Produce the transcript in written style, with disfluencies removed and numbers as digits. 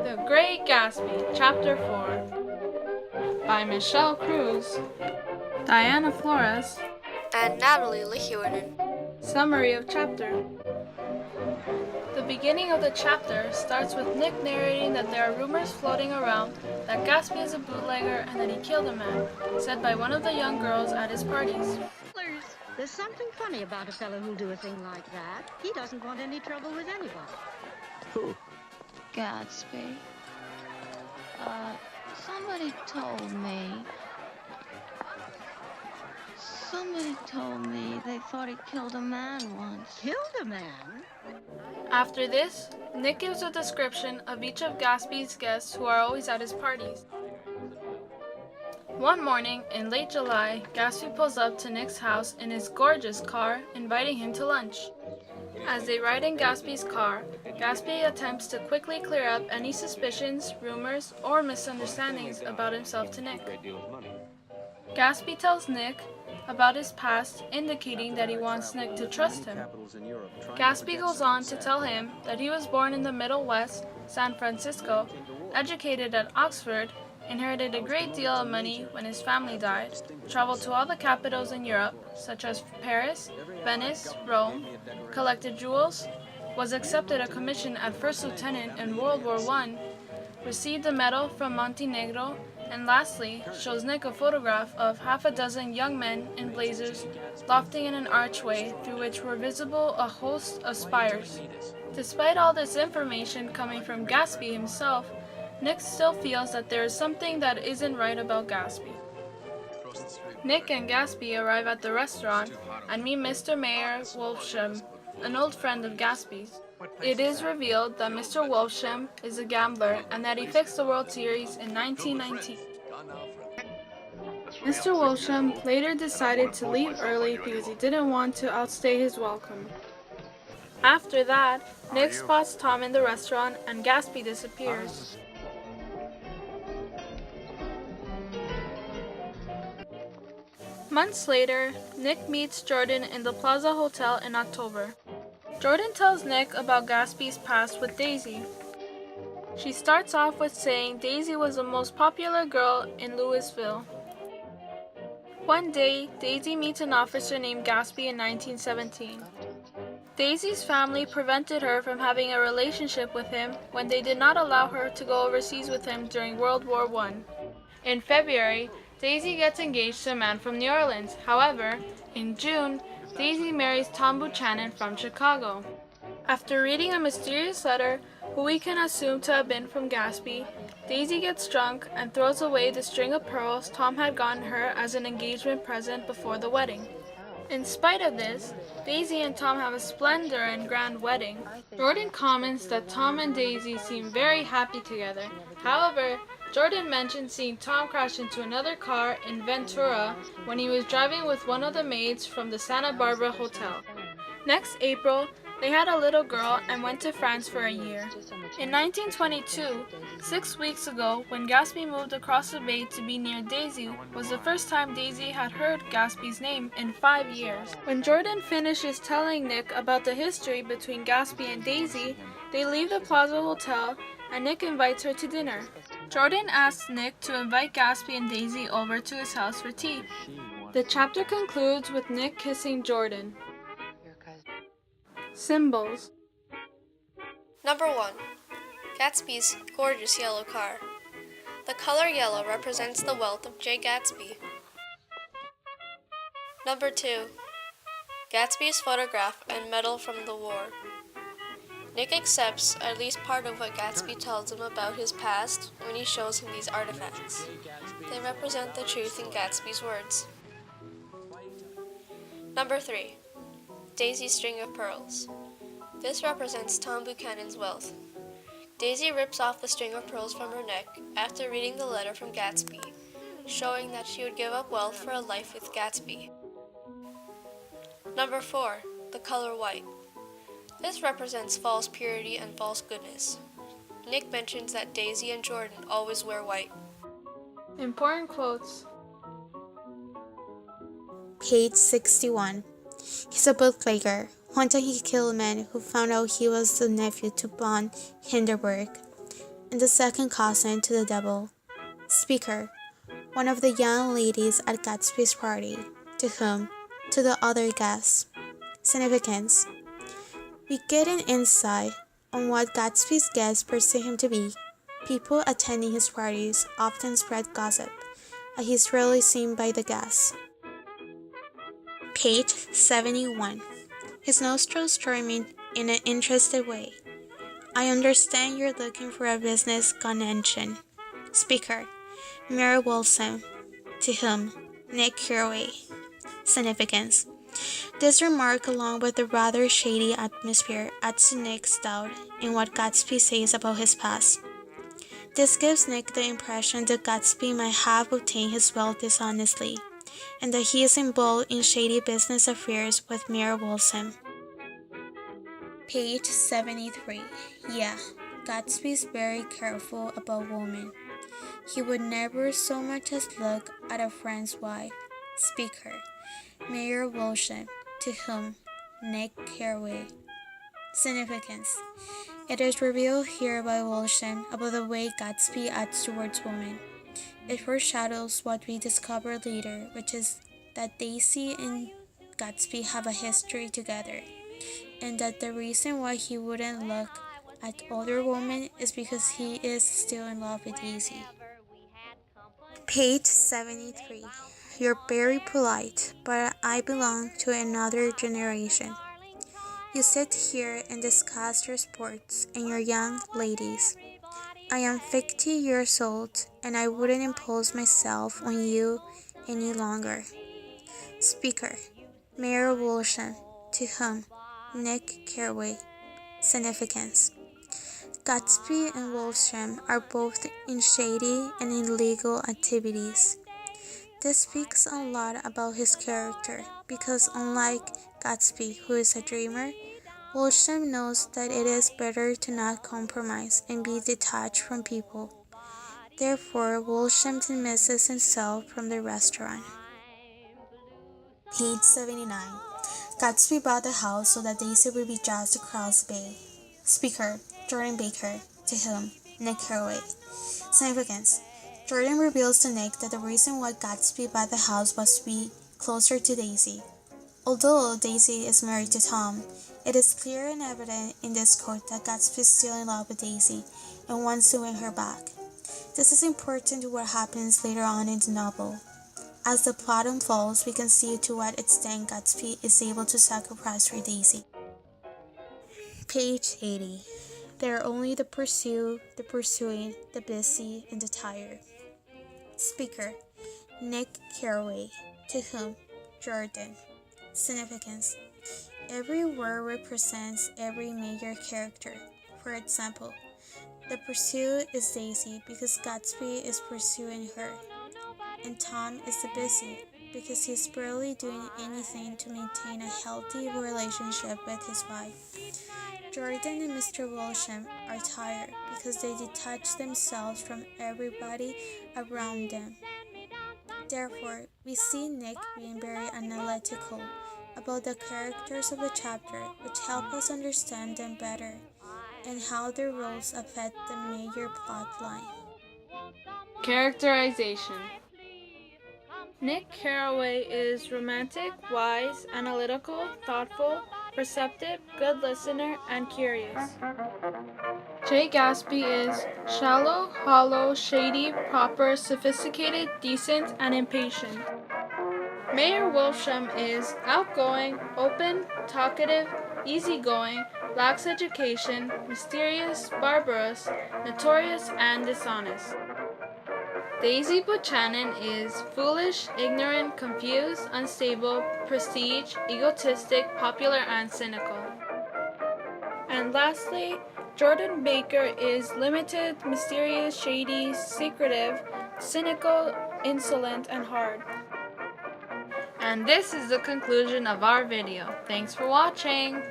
The Great Gatsby, Chapter 4, by Michelle Cruz, Diana Flores, and Natalie Lihuinen. Summary of Chapter. The beginning of the chapter starts with Nick narrating that there are rumors floating around that Gatsby is a bootlegger and that he killed a man, said by one of the young girls at his parties. There's something funny about a fellow who'll do a thing like that. He doesn't want any trouble with anybody. Who? Gatsby. Somebody told me. Somebody told me they thought he killed a man once. Killed a man? After this, Nick gives a description of each of Gatsby's guests who are always at his parties. One morning in late July, Gatsby pulls up to Nick's house in his gorgeous car, inviting him to lunch. As they ride in Gatsby's car, Gatsby attempts to quickly clear up any suspicions, rumors, or misunderstandings about himself to Nick. Gatsby tells Nick about his past, indicating that he wants Nick to trust him. Gatsby goes on to tell him that he was born in the Middle West, San Francisco, educated at Oxford, inherited a great deal of money when his family died, traveled to all the capitals in Europe, such as Paris, Venice, Rome, collected jewels, was accepted a commission as first lieutenant in World War I, received a medal from Montenegro, and lastly, shows Nick a photograph of half a dozen young men in blazers lofting in an archway through which were visible a host of spires. Despite all this information coming from Gatsby himself, Nick still feels that there is something that isn't right about Gatsby. Nick and Gatsby arrive at the restaurant and meet Mr. Mayor Wolfsham, an old friend of Gatsby's. It is revealed that Mr. Wolfsham is a gambler and that he fixed the World Series in 1919. Mr. Wolfsham later decided to leave early because he didn't want to outstay his welcome. After that, Nick spots Tom in the restaurant and Gatsby disappears. Months later, Nick meets Jordan in the Plaza Hotel in October. Jordan tells Nick about Gatsby's past with Daisy. She starts off with saying Daisy was the most popular girl in Louisville. One day, Daisy meets an officer named Gatsby in 1917. Daisy's family prevented her from having a relationship with him when they did not allow her to go overseas with him during World War I. In February, Daisy gets engaged to a man from New Orleans. However, in June, Daisy marries Tom Buchanan from Chicago. After reading a mysterious letter, who we can assume to have been from Gatsby, Daisy gets drunk and throws away the string of pearls Tom had gotten her as an engagement present before the wedding. In spite of this, Daisy and Tom have a splendid and grand wedding. Jordan comments that Tom and Daisy seem very happy together. However, Jordan mentioned seeing Tom crash into another car in Ventura when he was driving with one of the maids from the Santa Barbara Hotel. Next April, they had a little girl and went to France for a year. In 1922, 6 weeks ago, when Gatsby moved across the bay to be near Daisy, was the first time Daisy had heard Gatsby's name in 5 years. When Jordan finishes telling Nick about the history between Gatsby and Daisy, they leave the Plaza Hotel and Nick invites her to dinner. Jordan asks Nick to invite Gatsby and Daisy over to his house for tea. The chapter concludes with Nick kissing Jordan. Symbols. Number 1. Gatsby's gorgeous yellow car. The color yellow represents the wealth of J. Gatsby. Number 2. Gatsby's photograph and medal from the war. Nick accepts at least part of what Gatsby tells him about his past when he shows him these artifacts. They represent the truth in Gatsby's words. Number 3. Daisy's string of pearls. This represents Tom Buchanan's wealth. Daisy rips off the string of pearls from her neck after reading the letter from Gatsby, showing that she would give up wealth for a life with Gatsby. Number 4. The color white. This represents false purity and false goodness. Nick mentions that Daisy and Jordan always wear white. Important quotes. Page 61. He's a bootlegger. One time he killed a man who found out he was the nephew to von Hindenburg. and the second cousin to the devil. Speaker, one of the young ladies at Gatsby's party. To whom? To the other guests. Significance. We get an insight on what Gatsby's guests perceive him to be. People attending his parties often spread gossip, as he is rarely seen by the guests. Page 71. His nostrils charming in an interested way. I understand you're looking for a business connection. Speaker, Mary Wilson. To whom? Nick Carraway. Significance. This remark, along with the rather shady atmosphere, adds to Nick's doubt in what Gatsby says about his past. This gives Nick the impression that Gatsby might have obtained his wealth dishonestly, and that he is involved in shady business affairs with Mayor Wilson. Page 73. Yeah, Gatsby is very careful about women. He would never so much as look at a friend's wife. Speaker, Mayor Wilson. To whom? Nick Carraway. Significance. It is revealed here by Wilson about the way Gatsby acts towards women. It foreshadows what we discover later, which is that Daisy and Gatsby have a history together, and that the reason why he wouldn't look at other women is because he is still in love with Daisy. Page 73. You're very polite, but I belong to another generation. You sit here and discuss your sports and your young ladies. I am 50 years old, and I wouldn't impose myself on you any longer. Speaker, Mayor Wilson. To whom? Nick Carraway. Significance. Gatsby and Wilson are both in shady and illegal activities. This speaks a lot about his character, because unlike Gatsby, who is a dreamer, Wilson knows that it is better to not compromise and be detached from people. Therefore, Wilson dismisses himself from the restaurant. Page 79. Gatsby bought the house so that Daisy would be just across the bay. Speaker, Jordan Baker. To whom? Nick Carraway. Significance. Jordan reveals to Nick that the reason why Gatsby bought the house was to be closer to Daisy. Although Daisy is married to Tom, it is clear and evident in this quote that Gatsby is still in love with Daisy and wants to win her back. This is important to what happens later on in the novel. As the plot unfolds, we can see to what extent Gatsby is able to sacrifice for Daisy. Page 80. There are only the pursue, the pursuing, the busy, and the tired. Speaker, Nick Carraway. To whom? Jordan. Significance. Every word represents every major character. For example, the pursuit is Daisy because Gatsby is pursuing her, and Tom is the busy because he's barely doing anything to maintain a healthy relationship with his wife. Jordan and Mr. Wilson are tired because they detach themselves from everybody around them. Therefore, we see Nick being very analytical about the characters of the chapter, which help us understand them better and how their roles affect the major plot line. Characterization. Nick Carraway is romantic, wise, analytical, thoughtful, perceptive, good listener, and curious. Jay Gatsby is shallow, hollow, shady, proper, sophisticated, decent, and impatient. Mayor Wilsham is outgoing, open, talkative, easygoing, lacks education, mysterious, barbarous, notorious, and dishonest. Daisy Buchanan is foolish, ignorant, confused, unstable, prestige, egotistic, popular, and cynical. And lastly, Jordan Baker is limited, mysterious, shady, secretive, cynical, insolent, and hard. And this is the conclusion of our video. Thanks for watching!